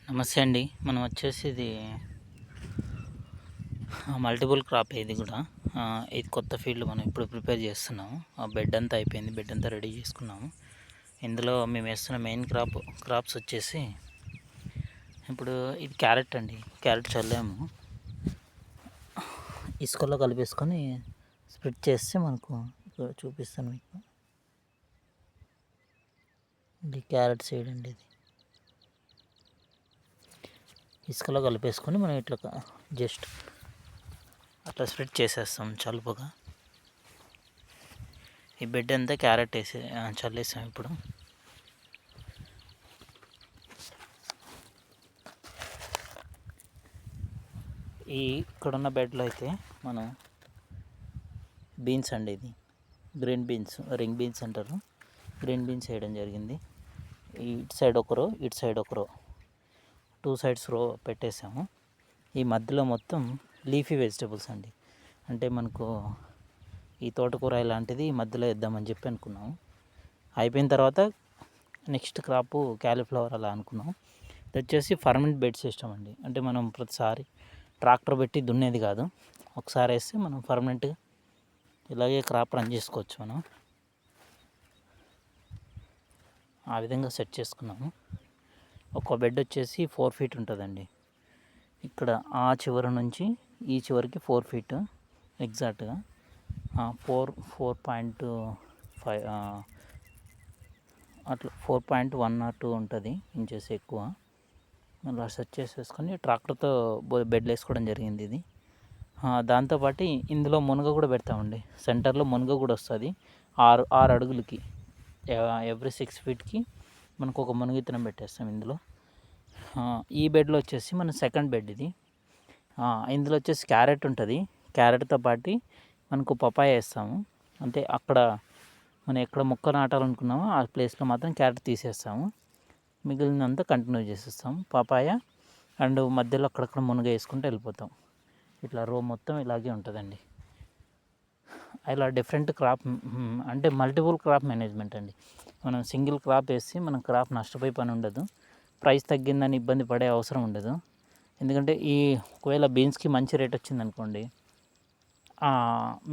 నమస్తే అండి. మనం వచ్చేసి ఇది మల్టిపుల్ క్రాప్ ఇది కూడా. ఇది కొత్త ఫీల్డ్ మనం ఇప్పుడు ప్రిపేర్ చేస్తున్నాము. ఆ బెడ్ అంతా అయిపోయింది, బెడ్ అంతా రెడీ చేసుకున్నాము. ఇందులో మేము వేస్తున్న మెయిన్ క్రాప్స్ వచ్చేసి ఇప్పుడు ఇది క్యారెట్ అండి. క్యారెట్ చల్లాము, ఇసుకలో కలిపేసుకొని స్ప్లిట్ చేస్తే మనకు ఇక్కడ చూపిస్తాను మీకు. ఇది క్యారెట్ సీడ్ అండి. ఇది ఇసుకలో కలిపేసుకొని మనం ఇట్లా జస్ట్ అట్లా స్ప్రెడ్ చేసేస్తాం చలుపుగా. ఈ బెడ్ అంతా క్యారెట్ వేసి చల్లేసాం. ఇప్పుడు ఇక్కడున్న బెడ్లో అయితే మనం బీన్స్ అండి, ఇది గ్రీన్ బీన్స్, రింగ్ బీన్స్ అంటారు, గ్రీన్ బీన్స్ వేయడం జరిగింది. ఇటు సైడ్ ఒక రో, ఇటు సైడ్ ఒక రో, 2 సైడ్స్ రో పెట్టేసాము. ఈ మధ్యలో మొత్తం లీఫీ వెజిటబుల్స్ అండి. అంటే మనకు ఈ తోటకూర ఇలాంటిది మధ్యలో వేద్దామని చెప్పి అనుకున్నాము. అయిపోయిన తర్వాత నెక్స్ట్ క్రాపు క్యాలీఫ్లవర్ అలా అనుకున్నాం. ఇది వచ్చేసి పర్మనెంట్ బెడ్ సిస్టమ్ అండి. అంటే మనం ప్రతిసారి ట్రాక్టర్ పెట్టి దున్నేది కాదు, ఒకసారి వేస్తే మనం పర్మనెంట్గా ఇలాగే క్రాప్ రన్ చేసుకోవచ్చు. మనం ఆ విధంగా సెట్ చేసుకున్నాము. ఒక బెడ్ వచ్చేసి 4 ఫీట్ ఉంటుందండి. ఇక్కడ ఆ చివరి నుంచి ఈ చివరికి 4 ఫీట్ ఎగ్జాక్ట్గా 4.5 అట్లా 4.1 or 2 ఉంటుంది, ఇంచెస్ ఎక్కువ. అలా సెట్ చేసేసుకొని ట్రాక్టర్తో బెడ్లు వేసుకోవడం జరిగింది. ఇది దాంతోపాటు ఇందులో మునగ కూడా పెడతామండి. సెంటర్లో మునగ కూడా వస్తుంది. 6 అడుగులకి ఎవ్రీ 6 ఫీట్కి మనకు ఒక మునగ విత్తనం పెట్టేస్తాం ఇందులో. ఈ బెడ్లో వచ్చేసి మన సెకండ్ బెడ్ ఇది. ఇందులో వచ్చేసి క్యారెట్ ఉంటుంది. క్యారెట్తో పాటు మనకు పపాయ వేస్తాము. అంటే అక్కడ మనం ఎక్కడ మొక్క నాటాలనుకున్నామో ఆ ప్లేస్లో మాత్రం క్యారెట్ తీసేస్తాము, మిగిలినంతా కంటిన్యూ చేసేస్తాము. పపాయ అండ్ మధ్యలో అక్కడక్కడ మునగ వేసుకుంటూ వెళ్ళిపోతాం. ఇట్లా రో మొత్తం ఇలాగే ఉంటుందండి. ఇలా డిఫరెంట్ క్రాప్ అంటే మల్టిపుల్ క్రాప్ మేనేజ్మెంట్ అండి. మనం సింగిల్ క్రాప్ వేసి మనం క్రాప్ నష్టపోయే పని ఉండదు, ప్రైస్ తగ్గిందని ఇబ్బంది పడే అవసరం ఉండదు. ఎందుకంటే ఒకవేళ బీన్స్కి మంచి రేట్ వచ్చిందనుకోండి,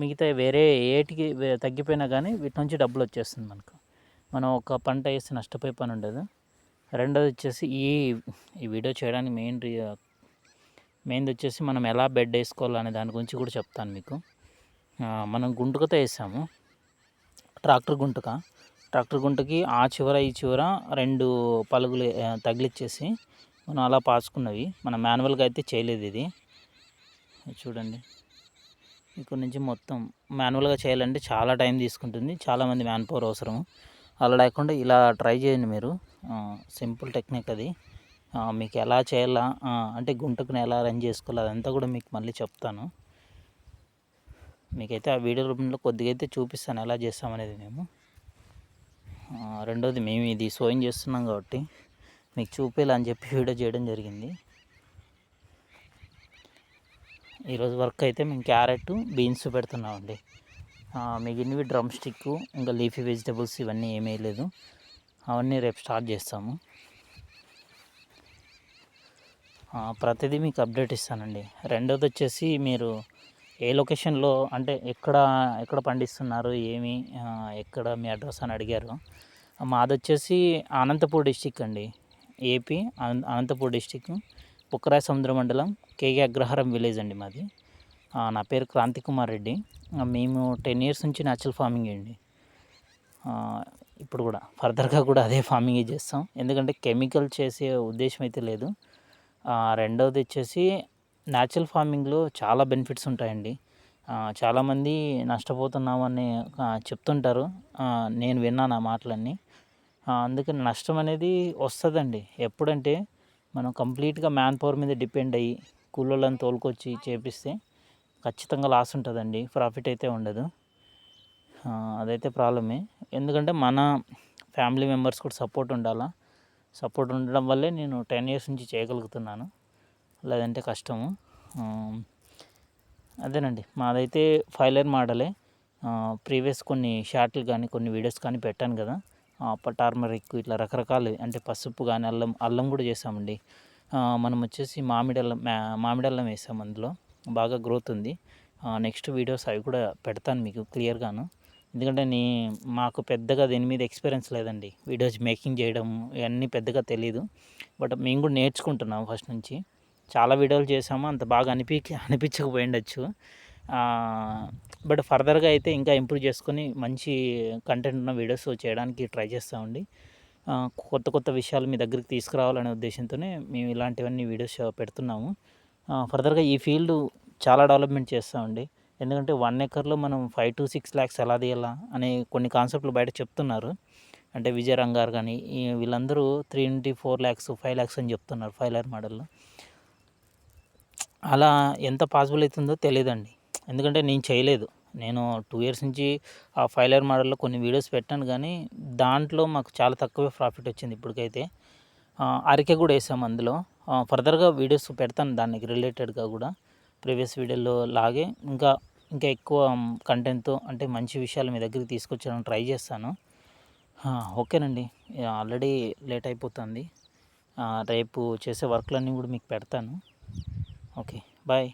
మిగతా వేరే ఏటికి తగ్గిపోయినా కానీ వీటి నుంచి డబ్బులు వచ్చేస్తుంది మనకు. మనం ఒక పంట వేసి నష్టపోయే పని ఉండదు. రెండోది వచ్చేసి ఈ వీడియో చేయడానికి మెయిన్ది వచ్చేసి మనం ఎలా బెడ్ వేసుకోవాలనే దాని గురించి కూడా చెప్తాను మీకు. మనం గుంటుకతో వేసాము, ట్రాక్టర్ గుంటకి ఆ చివర ఈ చివర 2 పలుగులు తగిలిచ్చేసి మనం అలా పాచుకున్నవి. మనం మాన్యువల్గా అయితే చేయలేదు. ఇది చూడండి, ఇక్కడ నుంచి మొత్తం మాన్యువల్గా చేయాలంటే చాలా టైం తీసుకుంటుంది, చాలామంది మ్యాన్ పవర్ అవసరం. అలా లేకుండా ఇలా ట్రై చేయండి మీరు. సింపుల్ టెక్నిక్ అది. మీకు ఎలా చేయాలా అంటే గుంటకుని ఎలా రన్ చేసుకోవాలి అదంతా కూడా మీకు మళ్ళీ చెప్తాను. మీకైతే ఆ వీడియో రూపంలో కొద్దిగా అయితే చూపిస్తాను ఎలా చేస్తామనేది మేము. రెండోది మేము ఇది సోయింగ్ చేస్తున్నాం కాబట్టి మీకు చూపేయాలని చెప్పి వీడియో చేయడం జరిగింది. ఈరోజు వర్క్ అయితే మేము క్యారెట్, బీన్స్ పెడుతున్నామండి. మిగిలినవి డ్రమ్ స్టిక్, ఇంకా లీఫీ వెజిటబుల్స్ ఇవన్నీ ఏమీ లేదు, అవన్నీ రేపు స్టార్ట్ చేస్తాము. ప్రతిదీ మీకు అప్డేట్ ఇస్తానండి. రెండోది వచ్చేసి మీరు ఏ లొకేషన్లో అంటే ఎక్కడ పండిస్తున్నారు, ఎక్కడ మీ అడ్రస్ అని అడిగారు. మాది వచ్చేసి అనంతపూర్ డిస్టిక్ అండి, ఏపీ అనంతపూర్ డిస్టిక్, బుక్కరాయ సముద్ర మండలం, కేకే అగ్రహారం విలేజ్ అండి మాది. నా పేరు క్రాంతి కుమార్ రెడ్డి. మేము 10 years నుంచి న్యాచురల్ ఫార్మింగ్ అండి. ఇప్పుడు కూడా ఫర్దర్గా కూడా అదే ఫార్మింగ్ చేస్తాం, ఎందుకంటే కెమికల్ చేసే ఉద్దేశం అయితే లేదు. రెండవది వచ్చేసి న్యాచురల్ ఫార్మింగ్లో చాలా బెనిఫిట్స్ ఉంటాయండి. చాలామంది నష్టపోతున్నామని చెప్తుంటారు, నేను విన్నాను ఆ మాటలన్నీ. అందుకని నష్టం అనేది వస్తుందండి ఎప్పుడంటే మనం కంప్లీట్గా మ్యాన్ పవర్ మీద డిపెండ్ అయ్యి కూలోళ్ళని తోలుకొచ్చి చేపిస్తే ఖచ్చితంగా లాస్ ఉంటుందండి, ప్రాఫిట్ అయితే ఉండదు. అదైతే ప్రాబ్లమే. ఎందుకంటే మన ఫ్యామిలీ మెంబర్స్ కూడా సపోర్ట్ ఉండాలా. సపోర్ట్ ఉండడం వల్లే నేను 10 years నుంచి చేయగలుగుతున్నాను, లేదంటే కష్టము. అదేనండి, మాదైతే 5 lane మోడలే. ప్రీవియస్ కొన్ని షార్ట్లు కానీ కొన్ని వీడియోస్ కానీ పెట్టాను కదా, టర్మరిక్ ఇట్లా రకరకాలు, అంటే పసుపు కానీ అల్లం కూడా చేసామండి. మనం వచ్చేసి మామిడల్లం వేసాం అందులో, బాగా గ్రోత్ ఉంది. నెక్స్ట్ వీడియోస్ అవి కూడా పెడతాను మీకు క్లియర్గాను. ఎందుకంటే మాకు పెద్దగా దీని మీద ఎక్స్పీరియన్స్ లేదండి, వీడియోస్ మేకింగ్ చేయడం ఇవన్నీ పెద్దగా తెలీదు. బట్ మేము కూడా నేర్చుకుంటున్నాం ఫస్ట్ నుంచి. చాలా వీడియోలు చేసాము, అంత బాగా అనిపించకపోయిండొచ్చు. బట్ ఫర్దర్గా అయితే ఇంకా ఇంప్రూవ్ చేసుకొని మంచి కంటెంట్ ఉన్న వీడియోస్ చేయడానికి ట్రై చేస్తామండి. కొత్త కొత్త విషయాలు మీ దగ్గరికి తీసుకురావాలనే ఉద్దేశంతోనే మేము ఇలాంటివన్నీ వీడియోస్ పెడుతున్నాము. ఫర్దర్గా ఈ ఫీల్డ్ చాలా డెవలప్మెంట్ చేస్తామండి. ఎందుకంటే 1 ఎకర్లో మనం 5 to 6 lakhs ఎలా తీయాలా అనే కొన్ని కాన్సెప్ట్లు బయట చెప్తున్నారు. అంటే విజయ్ రంగారు కానీ వీళ్ళందరూ 3-4 lakhs 5 lakhs అని చెప్తున్నారు 5 layer మోడల్లో. అలా ఎంత పాసిబుల్ అవుతుందో తెలియదండి, ఎందుకంటే నేను చేయలేదు. నేను 2 years నుంచి ఆ 5 layer మోడల్లో కొన్ని వీడియోస్ పెట్టాను, కానీ దాంట్లో మాకు చాలా తక్కువే ప్రాఫిట్ వచ్చింది ఇప్పటికైతే. అరికె కూడా వేసాము అందులో. ఫర్దర్గా వీడియోస్ పెడతాను దానికి రిలేటెడ్గా కూడా, ప్రీవియస్ వీడియోలో లాగే ఇంకా ఎక్కువ కంటెంట్తో, అంటే మంచి విషయాలు మీ దగ్గరికి తీసుకొచ్చడానికి ట్రై చేస్తాను. ఓకేనండి, ఆల్రెడీ లేట్ అయిపోతుంది. రేపు చేసే వర్క్లన్నీ కూడా మీకు పెడతాను. Okay, bye.